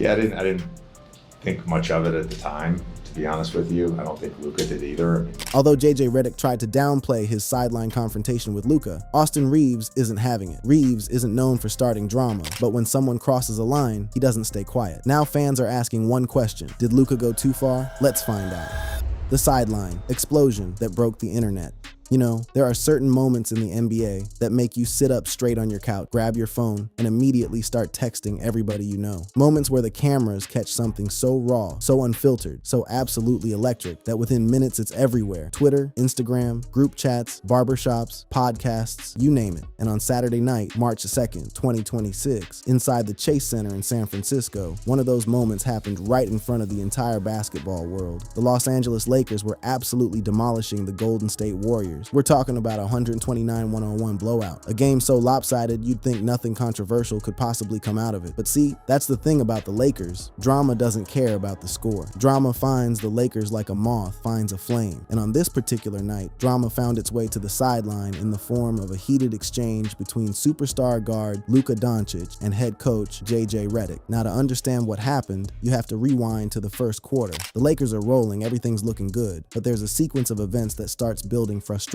Yeah, I didn't think much of it at the time, to be honest with you. I don't think Luka did either. Although JJ Redick tried to downplay his sideline confrontation with Luka, Austin Reaves isn't having it. Reaves isn't known for starting drama, but when someone crosses a line, he doesn't stay quiet. Now fans are asking one question: did Luka go too far? Let's find out. The sideline explosion that broke the internet. You know, there are certain moments in the NBA that make you sit up straight on your couch, grab your phone, and immediately start texting everybody you know. Moments where the cameras catch something so raw, so unfiltered, so absolutely electric that within minutes it's everywhere. Twitter, Instagram, group chats, barbershops, podcasts, you name it. And on Saturday night, March 2nd, 2026, inside the Chase Center in San Francisco, one of those moments happened right in front of the entire basketball world. The Los Angeles Lakers were absolutely demolishing the Golden State Warriors. We're talking about a 129-101 blowout. A game so lopsided you'd think nothing controversial could possibly come out of it. But see, that's the thing about the Lakers. Drama doesn't care about the score. Drama finds the Lakers like a moth finds a flame. And on this particular night, drama found its way to the sideline in the form of a heated exchange between superstar guard Luka Doncic and head coach JJ Redick. Now, to understand what happened, you have to rewind to the first quarter. The Lakers are rolling, everything's looking good, but there's a sequence of events that starts building frustration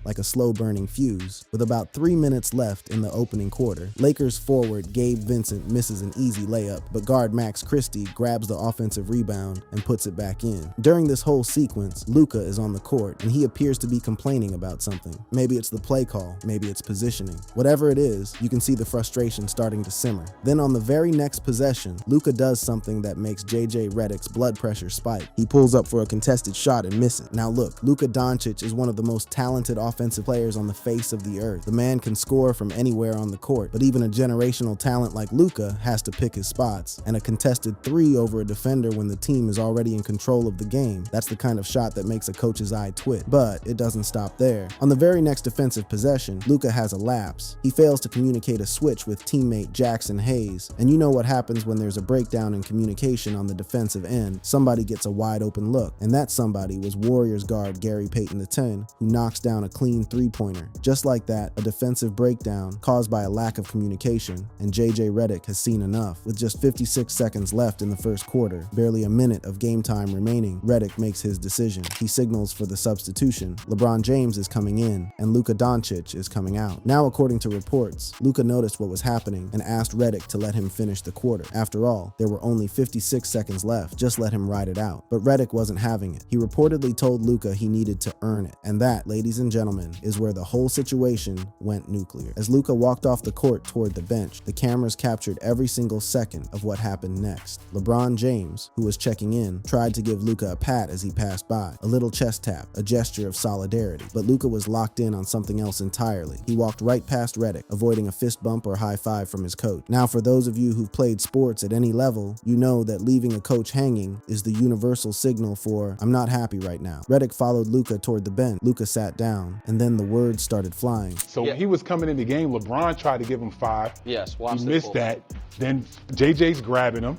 like a slow-burning fuse. With about 3 minutes left in the opening quarter, Lakers forward Gabe Vincent misses an easy layup, but guard Max Christie grabs the offensive rebound and puts it back in. During this whole sequence, Luka is on the court, and he appears to be complaining about something. Maybe it's the play call, maybe it's positioning. Whatever it is, you can see the frustration starting to simmer. Then on the very next possession, Luka does something that makes JJ Redick's blood pressure spike. He pulls up for a contested shot and misses. Now look, Luka Doncic is one of the most talented offensive players on the face of the earth. The man can score from anywhere on the court, but even a generational talent like Luka has to pick his spots. And a contested three over a defender when the team is already in control of the game, that's the kind of shot that makes a coach's eye twitch. But it doesn't stop there. On the very next defensive possession, Luka has a lapse. He fails to communicate a switch with teammate Jackson Hayes, and you know what happens when there's a breakdown in communication on the defensive end. Somebody gets a wide open look, and that somebody was Warriors guard Gary Payton X, who knocks down a clean three-pointer. Just like that, a defensive breakdown caused by a lack of communication, and JJ Redick has seen enough. With just 56 seconds left in the first quarter, barely a minute of game time remaining, Redick makes his decision. He signals for the substitution. LeBron James is coming in, and Luka Doncic is coming out. Now, according to reports, Luka noticed what was happening and asked Redick to let him finish the quarter. After all, there were only 56 seconds left. Just let him ride it out. But Redick wasn't having it. He reportedly told Luka he needed to earn it. And that, ladies and gentlemen, is where the whole situation went nuclear. As Luka walked off the court toward the bench, the cameras captured every single second of what happened next. LeBron James, who was checking in, tried to give Luka a pat as he passed by, a little chest tap, a gesture of solidarity. But Luka was locked in on something else entirely. He walked right past Redick, avoiding a fist bump or high five from his coach. Now, for those of you who've played sports at any level, you know that leaving a coach hanging is the universal signal for, "I'm not happy right now." Redick followed Luka toward the bench. Luka sat down, and then the words started flying. So when he was coming in the game, LeBron tried to give him 5. Yes, he missed that. Then JJ's grabbing him.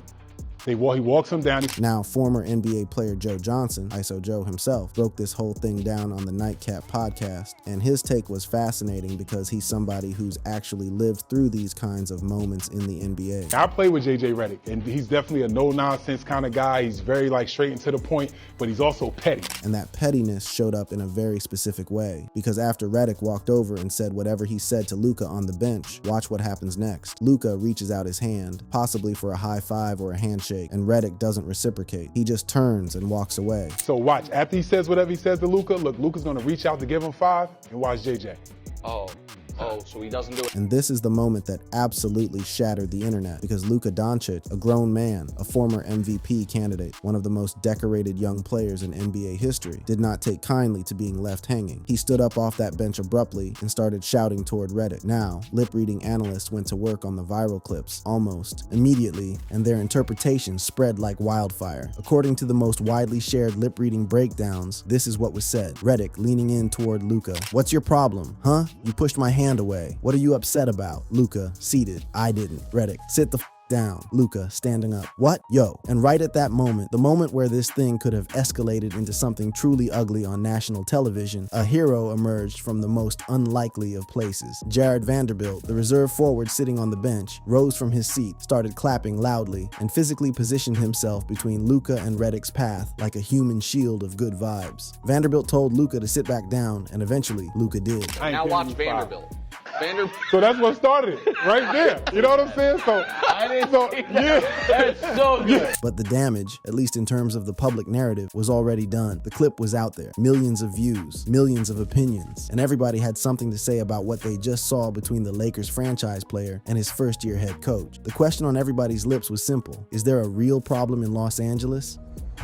He walks him down. Now, former NBA player Joe Johnson, ISO Joe himself, broke this whole thing down on the Nightcap podcast, and his take was fascinating because he's somebody who's actually lived through these kinds of moments in the NBA. I play with JJ Redick, and he's definitely a no-nonsense kind of guy. He's very straight and to the point, but he's also petty. And that pettiness showed up in a very specific way, because after Redick walked over and said whatever he said to Luka on the bench, watch what happens next. Luka reaches out his hand, possibly for a high five or a handshake, and Redick doesn't reciprocate. He just turns and walks away. So watch, after he says whatever he says to Luka, look, Luka's gonna reach out to give him 5, and watch JJ. So he doesn't do it. And this is the moment that absolutely shattered the internet, because Luka Doncic, a grown man, a former MVP candidate, one of the most decorated young players in NBA history, did not take kindly to being left hanging. He stood up off that bench abruptly and started shouting toward Redick. Now, lip-reading analysts went to work on the viral clips almost immediately, and their interpretation spread like wildfire. According to the most widely shared lip-reading breakdowns, this is what was said. Redick leaning in toward Luka. "What's your problem? Huh? You pushed my hand away. What are you upset about?" Luka, seated. "I didn't." Redick, "Sit the down. Luka standing up. What? Yo. And right at that moment, the moment where this thing could have escalated into something truly ugly on national television, a hero emerged from the most unlikely of places. Jared Vanderbilt, the reserve forward sitting on the bench, rose from his seat, started clapping loudly, and physically positioned himself between Luka and Redick's path like a human shield of good vibes. Vanderbilt told Luka to sit back down, and eventually Luka did. Now watch Vanderbilt. So that's what started it, right there. You know what I'm saying? So I didn't see that. yeah. That's so good. But the damage, at least in terms of the public narrative, was already done. The clip was out there. Millions of views, millions of opinions, and everybody had something to say about what they just saw between the Lakers franchise player and his first-year head coach. The question on everybody's lips was simple. Is there a real problem in Los Angeles?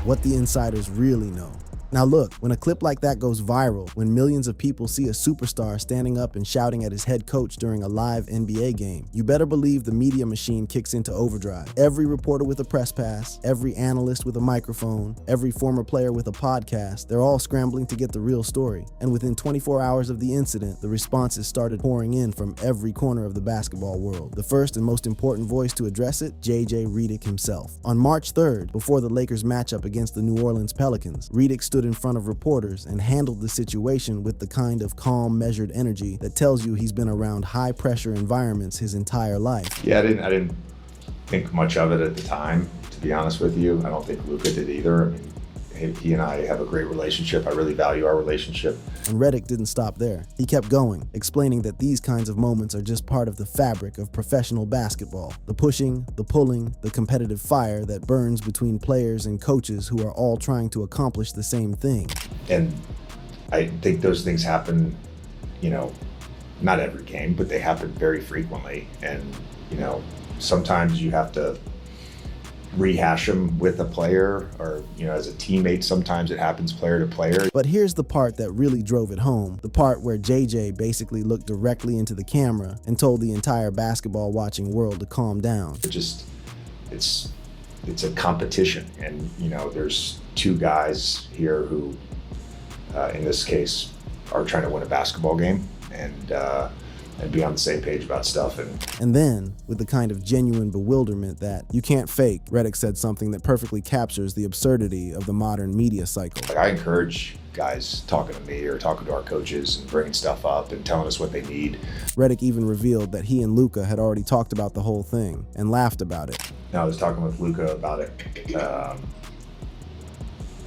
What the insiders really know. Now look, when a clip like that goes viral, when millions of people see a superstar standing up and shouting at his head coach during a live NBA game, you better believe the media machine kicks into overdrive. Every reporter with a press pass, every analyst with a microphone, every former player with a podcast, they're all scrambling to get the real story. And within 24 hours of the incident, the responses started pouring in from every corner of the basketball world. The first and most important voice to address it, JJ Redick himself. On March 3rd, before the Lakers matchup against the New Orleans Pelicans, Redick stood in front of reporters and handled the situation with the kind of calm, measured energy that tells you he's been around high-pressure environments his entire life. Yeah, I didn't think much of it at the time, to be honest with you. I don't think Luka did either. I mean, he and I have a great relationship. I really value our relationship. And Redick didn't stop there. He kept going, explaining that these kinds of moments are just part of the fabric of professional basketball. The pushing, the pulling, the competitive fire that burns between players and coaches who are all trying to accomplish the same thing. And I think those things happen, you know, not every game, but they happen very frequently. And, you know, sometimes you have to rehash them with a player, or, you know, as a teammate, sometimes it happens player to player. But here's the part that really drove it home, the part where JJ basically looked directly into the camera and told the entire basketball watching world to calm down. It's a competition, and, you know, there's two guys here who, in this case, are trying to win a basketball game and be on the same page about stuff. And then, with the kind of genuine bewilderment that you can't fake, Redick said something that perfectly captures the absurdity of the modern media cycle. Like, I encourage guys talking to me or talking to our coaches and bringing stuff up and telling us what they need. Redick even revealed that he and Luka had already talked about the whole thing and laughed about it. Now, I was talking with Luka about it,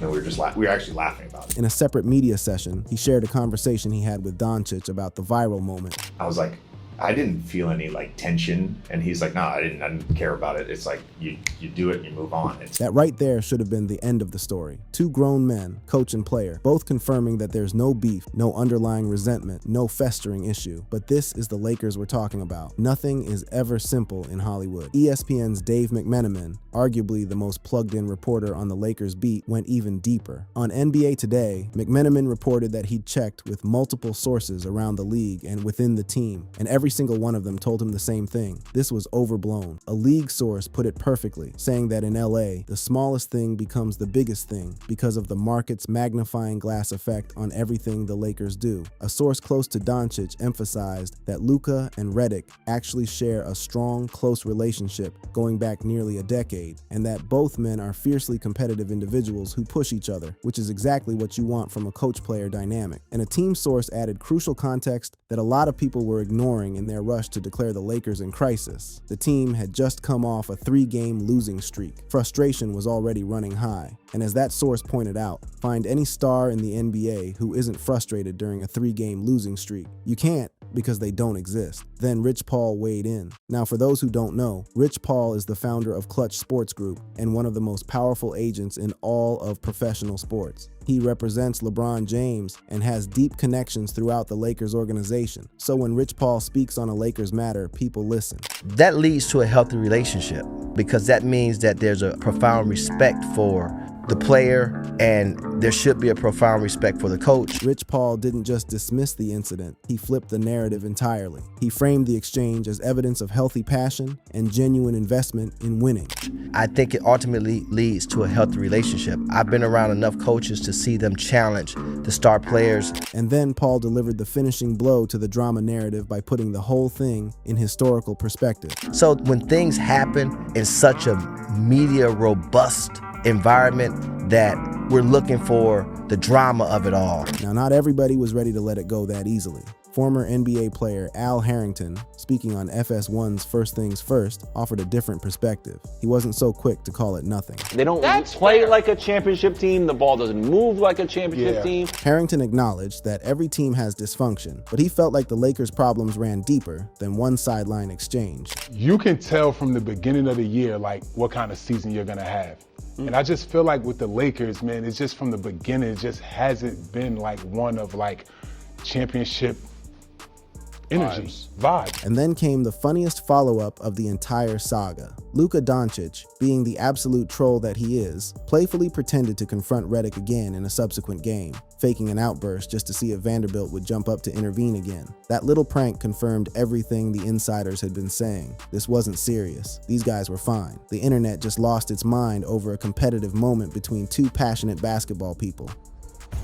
and we were actually laughing about it. In a separate media session, he shared a conversation he had with Doncic about the viral moment. I was like, I didn't feel any like tension, and he's like, no, I didn't care about it. It's like you do it and you move on. That right there should have been the end of the story. Two grown men, coach and player, both confirming that there's no beef, no underlying resentment, no festering issue. But this is the Lakers we're talking about. Nothing is ever simple in Hollywood. ESPN's Dave McMenamin, arguably the most plugged-in reporter on the Lakers beat, went even deeper. On NBA Today, McMenamin reported that he'd checked with multiple sources around the league and within the team, and every single one of them told him the same thing. This was overblown. A league source put it perfectly, saying that in LA, the smallest thing becomes the biggest thing because of the market's magnifying glass effect on everything the Lakers do. A source close to Doncic emphasized that Luka and Redick actually share a strong, close relationship going back nearly a decade, and that both men are fiercely competitive individuals who push each other, which is exactly what you want from a coach-player dynamic. And a team source added crucial context that a lot of people were ignoring in their rush to declare the Lakers in crisis. The team had just come off a 3-game losing streak. Frustration was already running high. And as that source pointed out, find any star in the NBA who isn't frustrated during a 3-game losing streak. You can't, because they don't exist. Then Rich Paul weighed in. Now, for those who don't know, Rich Paul is the founder of Clutch Sports Group and one of the most powerful agents in all of professional sports. He represents LeBron James and has deep connections throughout the Lakers organization. So when Rich Paul speaks on a Lakers matter, people listen. That leads to a healthy relationship because that means that there's a profound respect for the player, and there should be a profound respect for the coach. Rich Paul didn't just dismiss the incident, he flipped the narrative entirely. He framed the exchange as evidence of healthy passion and genuine investment in winning. I think it ultimately leads to a healthy relationship. I've been around enough coaches to see them challenge the star players. And then Paul delivered the finishing blow to the drama narrative by putting the whole thing in historical perspective. So when things happen in such a media robust environment, that we're looking for the drama of it all. Now, not everybody was ready to let it go that easily. Former NBA player Al Harrington, speaking on FS1's First Things First, offered a different perspective. He wasn't so quick to call it nothing. They don't play like a championship team. The ball doesn't move like a championship team. Harrington acknowledged that every team has dysfunction, but he felt like the Lakers' problems ran deeper than one sideline exchange. You can tell from the beginning of the year, like, what kind of season you're going to have. And I just feel like with the Lakers, man, it's just from the beginning, it just hasn't been like one of like championship energy, vibe. And then came the funniest follow-up of the entire saga. Luka Doncic, being the absolute troll that he is, playfully pretended to confront Redick again in a subsequent game, faking an outburst just to see if Vanderbilt would jump up to intervene again. That little prank confirmed everything the insiders had been saying. This wasn't serious. These guys were fine. The internet just lost its mind over a competitive moment between two passionate basketball people.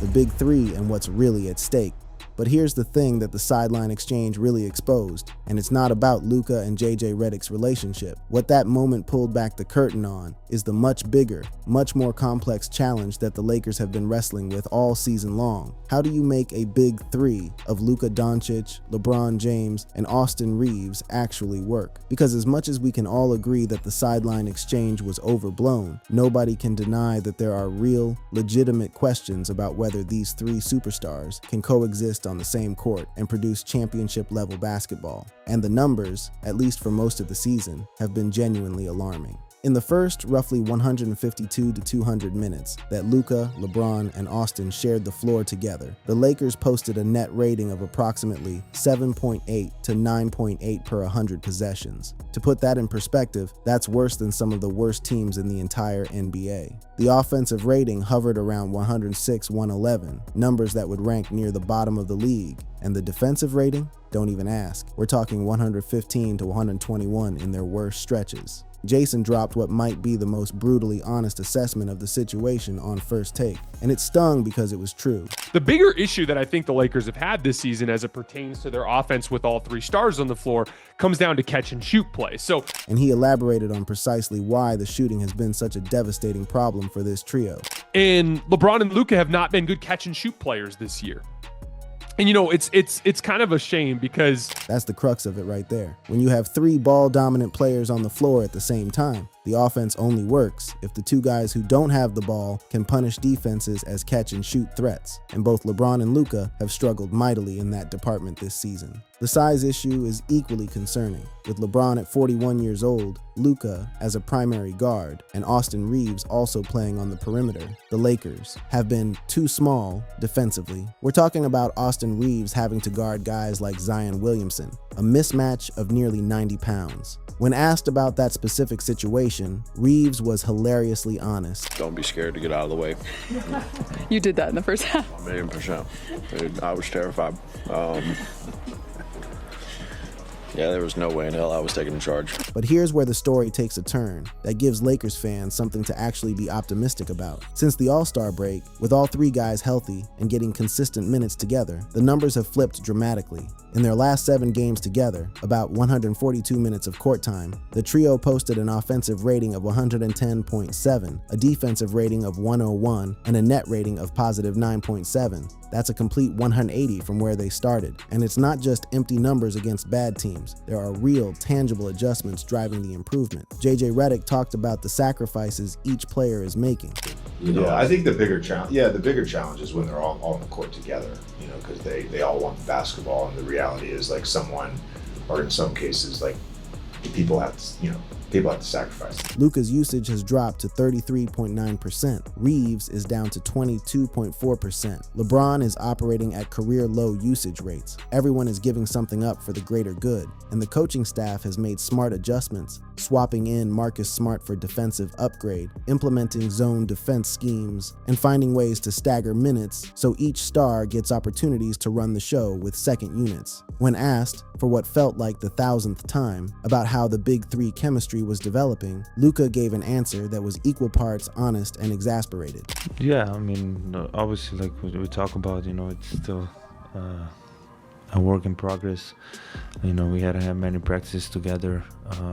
The big three and what's really at stake. But here's the thing that the sideline exchange really exposed, and it's not about Luka and JJ Redick's relationship. What that moment pulled back the curtain on is the much bigger, much more complex challenge that the Lakers have been wrestling with all season long. How do you make a big three of Luka Doncic, LeBron James, and Austin Reaves actually work? Because as much as we can all agree that the sideline exchange was overblown, nobody can deny that there are real, legitimate questions about whether these three superstars can coexist on the same court and produce championship-level basketball. And the numbers, at least for most of the season, have been genuinely alarming. In the first roughly 152 to 200 minutes that Luka, LeBron, and Austin shared the floor together, the Lakers posted a net rating of approximately 7.8 to 9.8 per 100 possessions. To put that in perspective, that's worse than some of the worst teams in the entire NBA. The offensive rating hovered around 106-111, numbers that would rank near the bottom of the league. And the defensive rating? Don't even ask. We're talking 115 to 121 in their worst stretches. Jason dropped what might be the most brutally honest assessment of the situation on First Take, and it stung because it was true. The bigger issue that I think the Lakers have had this season as it pertains to their offense with all three stars on the floor comes down to catch and shoot play. And he elaborated on precisely why the shooting has been such a devastating problem for this trio. And LeBron and Luka have not been good catch and shoot players this year. And you know, it's kind of a shame because that's the crux of it right there. When you have three ball-dominant players on the floor at the same time, the offense only works if the two guys who don't have the ball can punish defenses as catch-and-shoot threats. And both LeBron and Luka have struggled mightily in that department this season. The size issue is equally concerning, with LeBron at 41 years old, Luka as a primary guard, and Austin Reaves also playing on the perimeter. The Lakers have been too small defensively. We're talking about Austin Reaves having to guard guys like Zion Williamson, a mismatch of nearly 90 pounds. When asked about that specific situation, Reaves was hilariously honest. Don't be scared to get out of the way. You did that in the first half. 1,000,000%. Dude, I was terrified. Yeah, there was no way in hell I was taking charge. But here's where the story takes a turn that gives Lakers fans something to actually be optimistic about. Since the All-Star break, with all three guys healthy and getting consistent minutes together, the numbers have flipped dramatically. In their last 7 games together, about 142 minutes of court time, the trio posted an offensive rating of 110.7, a defensive rating of 101, and a net rating of positive 9.7. That's a complete 180 from where they started. And it's not just empty numbers against bad teams. There are real, tangible adjustments driving the improvement. JJ Redick talked about the sacrifices each player is making. Yeah, I think the bigger challenge is when they're all on the court together, because they all want the basketball, and the reality is, like, someone, or in some cases, like, people have to, people have to sacrifice. Luka's usage has dropped to 33.9%. Reaves is down to 22.4%. LeBron is operating at career low usage rates. Everyone is giving something up for the greater good, and the coaching staff has made smart adjustments, swapping in Marcus Smart for defensive upgrade, implementing zone defense schemes, and finding ways to stagger minutes so each star gets opportunities to run the show with second units. When asked, for what felt like the 1,000th time, about how the Big Three chemistry was developing, Luka gave an answer that was equal parts honest and exasperated. Yeah, I mean, obviously, like we talk about, it's still a work in progress. We had to have many practices together,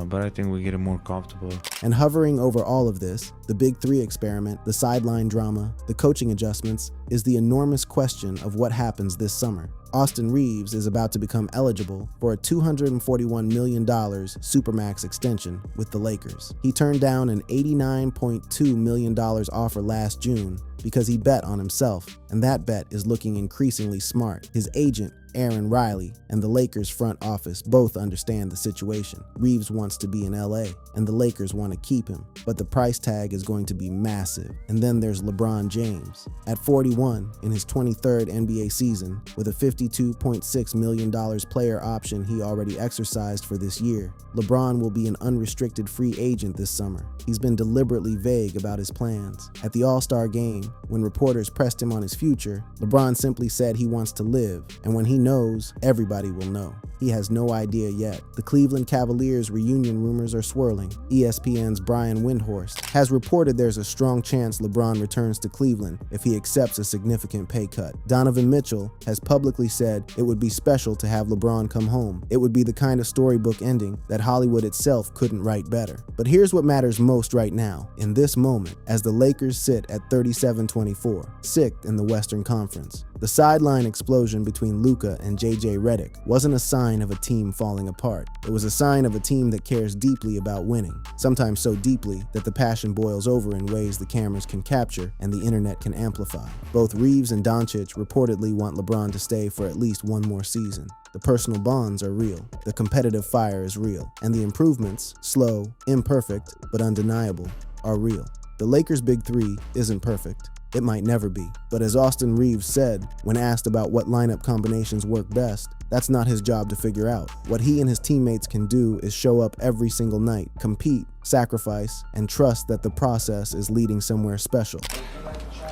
but I think we're getting more comfortable. And hovering over all of this, the Big Three experiment, the sideline drama, the coaching adjustments, is the enormous question of what happens this summer. Austin Reaves is about to become eligible for a $241 million Supermax extension with the Lakers. He turned down an $89.2 million offer last June because he bet on himself, and that bet is looking increasingly smart. His agent, Aaron Riley, and the Lakers front office both understand the situation. Reaves wants to be in LA, and the Lakers want to keep him, but the price tag is going to be massive. And then there's LeBron James. At 41, in his 23rd NBA season, with a $52.6 million player option he already exercised for this year, LeBron will be an unrestricted free agent this summer. He's been deliberately vague about his plans. At the All-Star game, when reporters pressed him on his future, LeBron simply said he wants to live, and when he knows, everybody will know. He has no idea yet. The Cleveland Cavaliers reunion rumors are swirling. ESPN's Brian Windhorst has reported there's a strong chance LeBron returns to Cleveland if he accepts a significant pay cut. Donovan Mitchell has publicly said it would be special to have LeBron come home. It would be the kind of storybook ending that Hollywood itself couldn't write better. But here's what matters most right now, in this moment, as the Lakers sit at 37-24, sixth in the Western Conference. The sideline explosion between Luka and JJ Redick wasn't a sign of a team falling apart. It was a sign of a team that cares deeply about winning, sometimes so deeply that the passion boils over in ways the cameras can capture and the internet can amplify. Both Reaves and Doncic reportedly want LeBron to stay for at least one more season. The personal bonds are real, the competitive fire is real, and the improvements, slow, imperfect, but undeniable, are real. The Lakers' Big Three isn't perfect. It might never be. But as Austin Reaves said, when asked about what lineup combinations work best, that's not his job to figure out. What he and his teammates can do is show up every single night, compete, sacrifice, and trust that the process is leading somewhere special.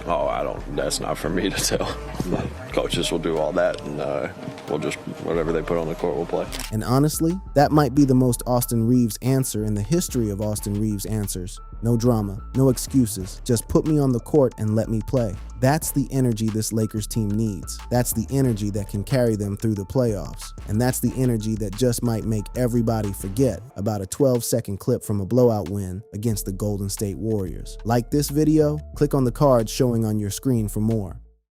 Oh, that's not for me to tell. Coaches will do all that, and we'll just, whatever they put on the court, we'll play. And honestly, that might be the most Austin Reaves answer in the history of Austin Reaves answers. No drama, no excuses, just put me on the court and let me play. That's the energy this Lakers team needs. That's the energy that can carry them through the playoffs. And that's the energy that just might make everybody forget about a 12-second clip from a blowout win against the Golden State Warriors. Like this video? Click on the card showing on your screen for more.